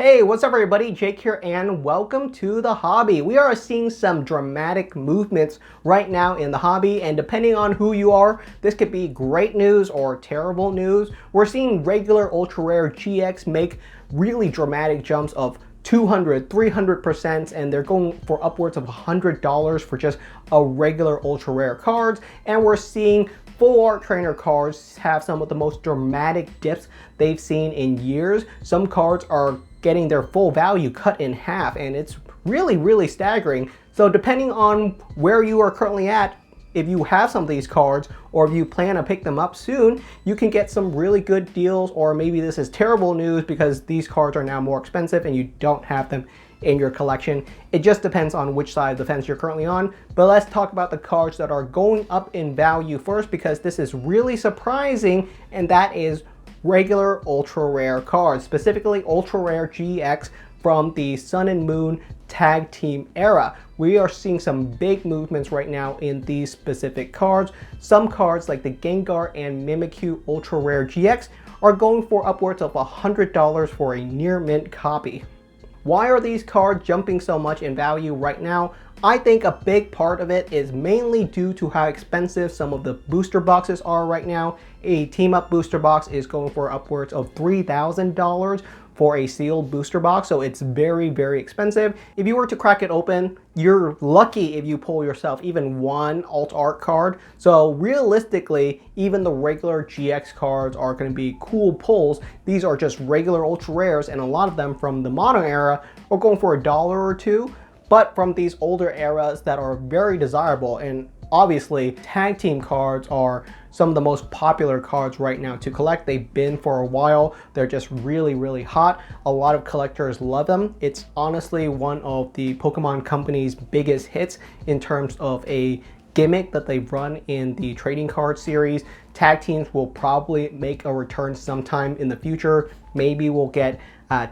Hey, what's up everybody? Jake here and welcome to the hobby. We are seeing some dramatic movements right now in the hobby, and depending on who you are, this could be great news or terrible news. We're seeing regular ultra rare GX make really dramatic jumps of 200, 300%, and they're going for upwards of $100 for just a regular ultra rare cards. And we're seeing full art trainer cards have some of the most dramatic dips they've seen in years. Some cards are getting their full value cut in half, and it's really staggering. So depending on where you are currently at, if you have some of these cards or if you plan to pick them up soon, you can get some really good deals. Or maybe this is terrible news because these cards are now more expensive and you don't have them in your collection. It just depends on which side of the fence you're currently on. But let's talk about the cards that are going up in value first, because this is really surprising, and that is regular ultra rare cards, specifically ultra rare GX from the Sun and Moon tag team era. We are seeing some big movements right now in these specific cards. Some cards like the Gengar and Mimikyu ultra rare GX are going for upwards of $100 for a near mint copy. Why are these cards jumping so much in value right now? I think a big part of it is mainly due to how expensive some of the booster boxes are right now. A team up booster box is going for upwards of $3,000 for a sealed booster box, so it's very expensive. If you were to crack it open, you're lucky if you pull yourself even one alt art card. So realistically, even the regular GX cards are going to be cool pulls. These are just regular ultra rares, and a lot of them from the mono era are going for $1 or $2. But from these older eras that are very desirable, and obviously tag team cards are some of the most popular cards right now to collect. They've been for a while. They're just really hot. A lot of collectors love them. It's honestly one of the Pokemon Company's biggest hits in terms of a gimmick that they've run in the trading card series. Tag teams will probably make a return sometime in the future. Maybe we'll get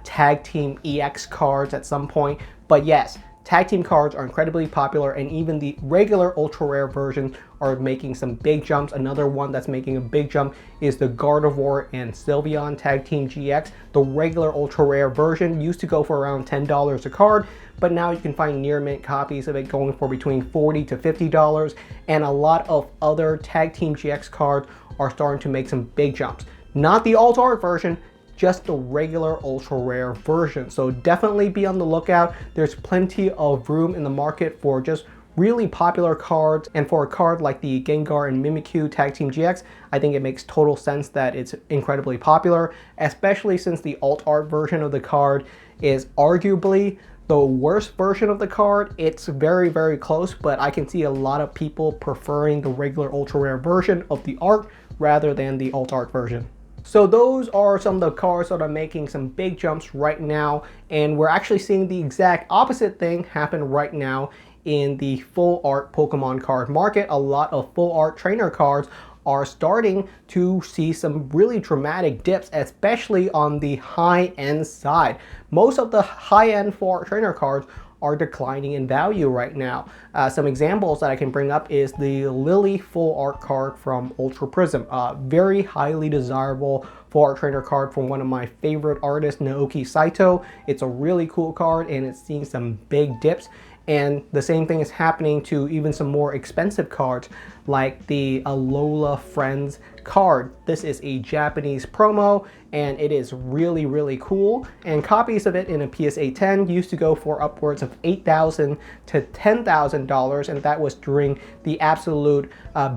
tag team EX cards at some point. But yes, tag team cards are incredibly popular, and even the regular ultra rare versions are making some big jumps. Another one that's making a big jump is the Gardevoir and Sylveon tag team GX. The regular ultra rare version used to go for around $10 a card, but now you can find near mint copies of it going for between $40 to $50, and a lot of other tag team GX cards are starting to make some big jumps. Not the alt art version, just the regular ultra rare version. So definitely be on the lookout. There's plenty of room in the market for just really popular cards, and for a card like the Gengar and Mimikyu Tag Team GX, I think it makes total sense that it's incredibly popular, especially since the alt art version of the card is arguably the worst version of the card. It's very close, but I can see a lot of people preferring the regular ultra rare version of the art rather than the alt art version. So those are some of the cards that are making some big jumps right now, and we're actually seeing the exact opposite thing happen right now in the full art Pokemon card market. A lot of full art trainer cards are starting to see some really dramatic dips, especially on the high-end side. Most of the high-end full art trainer cards are declining in value right now. Some examples that I can bring up is the Lily full art card from Ultra Prism. Very highly desirable full art trainer card from one of my favorite artists, Naoki Saito. It's a really cool card, and it's seeing some big dips. And the same thing is happening to even some more expensive cards like the Alola Friends card. This is a Japanese promo, and it is really cool. And copies of it in a PSA 10 used to go for upwards of $8,000 to $10,000, and that was during the absolute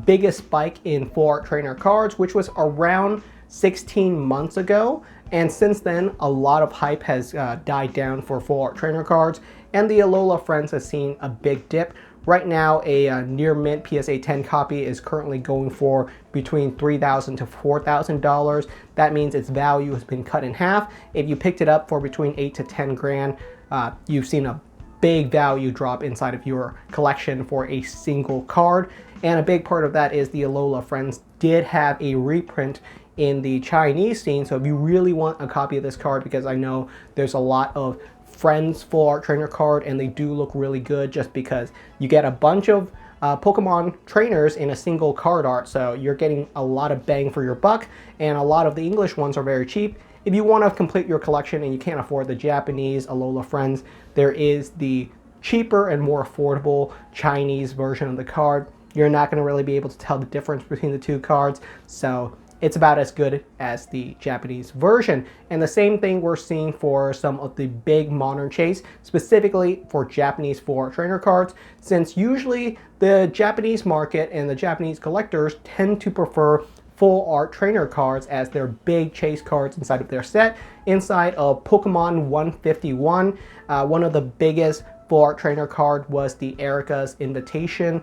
biggest spike in full art trainer cards, which was around 16 months ago. And since then, a lot of hype has died down for full art trainer cards, and the Alola Friends has seen a big dip. Right now, a near mint PSA 10 copy is currently going for between $3,000 to $4,000. That means its value has been cut in half. If you picked it up for between 8 to 10 grand, you've seen a big value drop inside of your collection for a single card. And a big part of that is the Alola Friends did have a reprint in the Chinese scene. So if you really want a copy of this card, because I know there's a lot of Friends full art trainer card, and they do look really good just because you get a bunch of Pokemon trainers in a single card art, so you're getting a lot of bang for your buck, and a lot of the English ones are very cheap. if you want to complete your collection and you can't afford the Japanese Alola Friends, there is the cheaper and more affordable Chinese version of the card. You're not going to really be able to tell the difference between the two cards, so it's about as good as the Japanese version. And the same thing we're seeing for some of the big modern chase, specifically for Japanese full art trainer cards, since usually the Japanese market and the Japanese collectors tend to prefer full art trainer cards as their big chase cards inside of their set. Inside of Pokemon 151, one of the biggest full art trainer card was the Erica's Invitation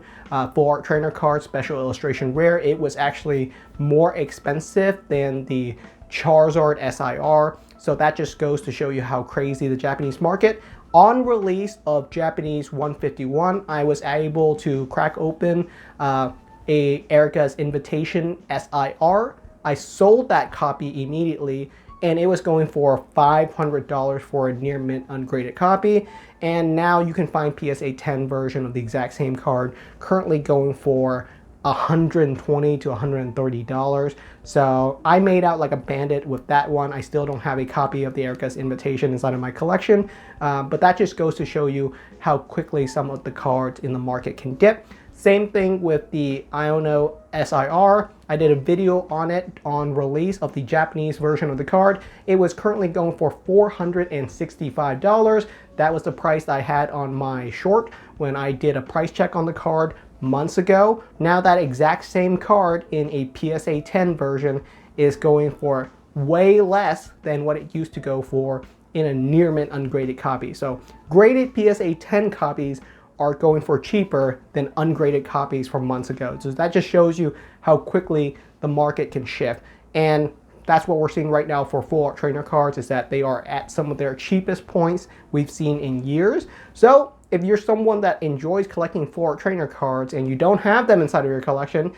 full art trainer card, special illustration rare. It was actually more expensive than the Charizard SIR, so that just goes to show you how crazy the Japanese market. On release of Japanese 151, I was able to crack open a Erica's Invitation SIR. I sold that copy immediately, and it was going for $500 for a near mint ungraded copy. And now you can find PSA 10 version of the exact same card currently going for $120 to $130. So I made out like a bandit with that one. I still don't have a copy of the Erica's Invitation inside of my collection, but that just goes to show you how quickly some of the cards in the market can dip. Same thing with the Iono SIR. I did a video on it on release of the Japanese version of the card. It was currently going for $465. That was the price I had on my short when I did a price check on the card months ago. Now that exact same card in a PSA 10 version is going for way less than what it used to go for in a near mint ungraded copy. So graded PSA 10 copies are going for cheaper than ungraded copies from months ago. So that just shows you how quickly the market can shift. And that's what we're seeing right now for full art trainer cards, is that they are at some of their cheapest points we've seen in years. So if you're someone that enjoys collecting full art trainer cards and you don't have them inside of your collection,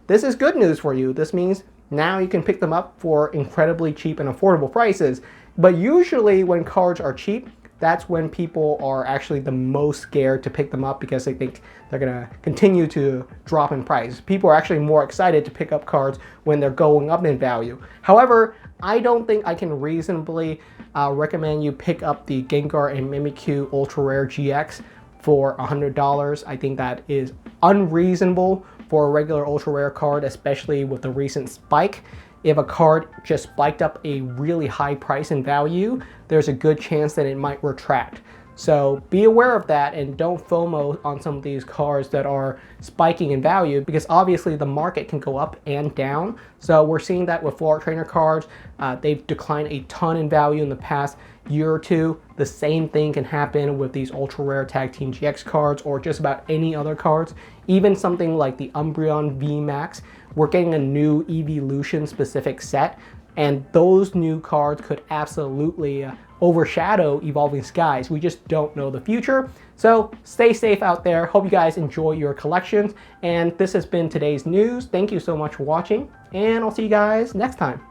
this is good news for you. This means now you can pick them up for incredibly cheap and affordable prices. But usually when cards are cheap, that's when people are actually the most scared to pick them up because they think they're gonna continue to drop in price. People are actually more excited to pick up cards when they're going up in value. However, I don't think I can reasonably recommend you pick up the Gengar and Mimikyu Ultra Rare GX for $100. I think that is unreasonable for a regular Ultra Rare card, especially with the recent spike. If a card just spiked up a really high price and value, there's a good chance that it might retract. So be aware of that and don't FOMO on some of these cards that are spiking in value, because obviously the market can go up and down. So we're seeing that with full art trainer cards. They've declined a ton in value in the past year or two. The same thing can happen with these ultra rare Tag Team GX cards or just about any other cards. Even something like the Umbreon VMAX, we're getting a new Evolution specific set, and those new cards could absolutely overshadow Evolving Skies. We just don't know the future. So stay safe out there. Hope you guys enjoy your collections. And this has been today's news. Thank you so much for watching, and I'll see you guys next time.